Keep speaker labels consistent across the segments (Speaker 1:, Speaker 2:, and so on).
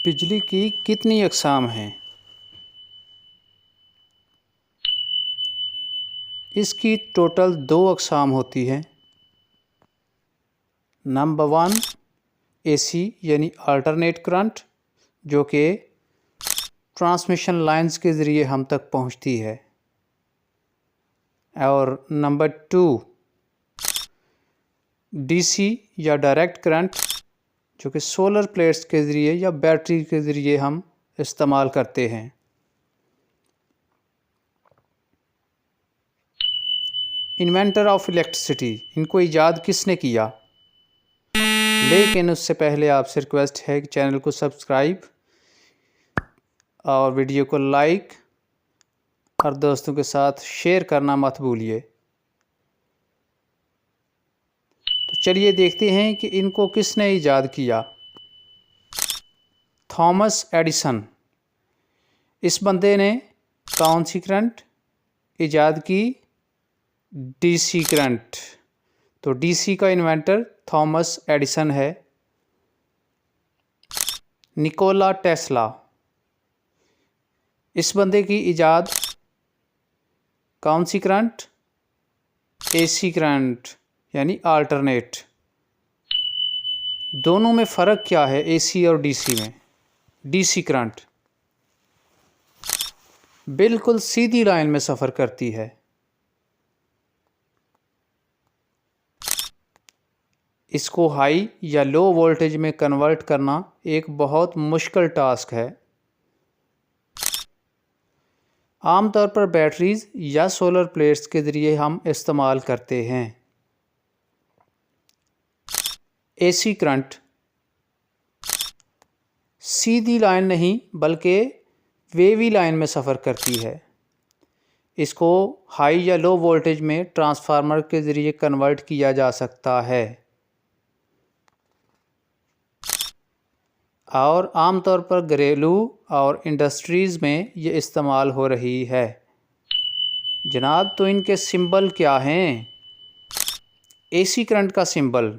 Speaker 1: बिजली की कितनी अक़साम हैं? इसकी टोटल 2 अक़साम होती हैं। नंबर 1 AC यानी अल्टरनेट करंट, जो कि ट्रांसमिशन लाइंस के ज़रिए हम तक पहुंचती है। और नंबर 2 DC या डायरेक्ट करंट, जो कि सोलर प्लेट्स के ज़रिए या बैटरी के ज़रिए हम इस्तेमाल करते हैं। इन्वेंटर ऑफ इलेक्ट्रिसिटी, इनको ईजाद किसने किया? लेकिन उससे पहले आपसे रिक्वेस्ट है कि चैनल को सब्सक्राइब और वीडियो को लाइक और दोस्तों के साथ शेयर करना मत भूलिए। तो चलिए देखते हैं कि इनको किसने ईजाद किया। थॉमस एडिसन, इस बंदे ने कौन सी करंट ईजाद की? DC current. तो DC का इन्वेंटर थॉमस एडिसन है। निकोला टेस्ला, इस बंदे की ईजाद कौन सी करंट? AC करंट यानी अल्टरनेट। दोनों में फ़र्क क्या है AC और DC में? DC करंट बिल्कुल सीधी लाइन में सफ़र करती है। इसको हाई या लो वोल्टेज में कन्वर्ट करना एक बहुत मुश्किल टास्क है। आमतौर पर बैटरीज या सोलर प्लेट्स के ज़रिए हम इस्तेमाल करते हैं। AC करंट सीधी लाइन नहीं बल्कि वेवी लाइन में सफ़र करती है। इसको हाई या लो वोल्टेज में ट्रांसफार्मर के ज़रिए कन्वर्ट किया जा सकता है और आमतौर पर घरेलू और इंडस्ट्रीज़ में ये इस्तेमाल हो रही है। जनाब, तो इनके सिंबल क्या हैं? AC करंट का सिंबल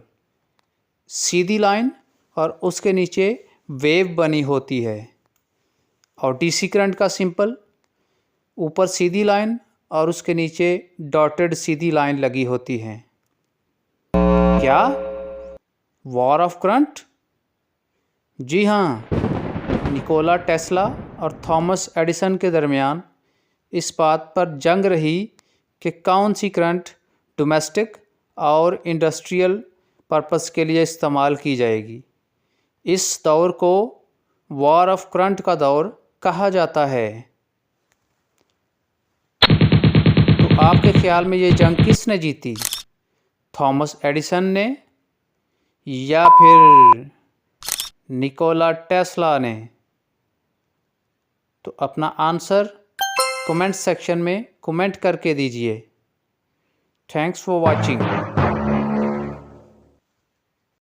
Speaker 1: सीधी लाइन और उसके नीचे वेव बनी होती है, और DC करंट का सिंबल ऊपर सीधी लाइन और उसके नीचे डॉटेड सीधी लाइन लगी होती है। क्या वॉर ऑफ करंट? जी हाँ, निकोला टेस्ला और थॉमस एडिसन के दरमियान इस बात पर जंग रही कि कौन सी करंट डोमेस्टिक और इंडस्ट्रियल पर्पस के लिए इस्तेमाल की जाएगी। इस दौर को वॉर ऑफ करंट का दौर कहा जाता है। तो आपके ख्याल में ये जंग किसने जीती? थॉमस एडिसन ने या फिर निकोला टेस्ला ने? तो अपना आंसर कमेंट सेक्शन में कमेंट करके दीजिए। Thanks for watching.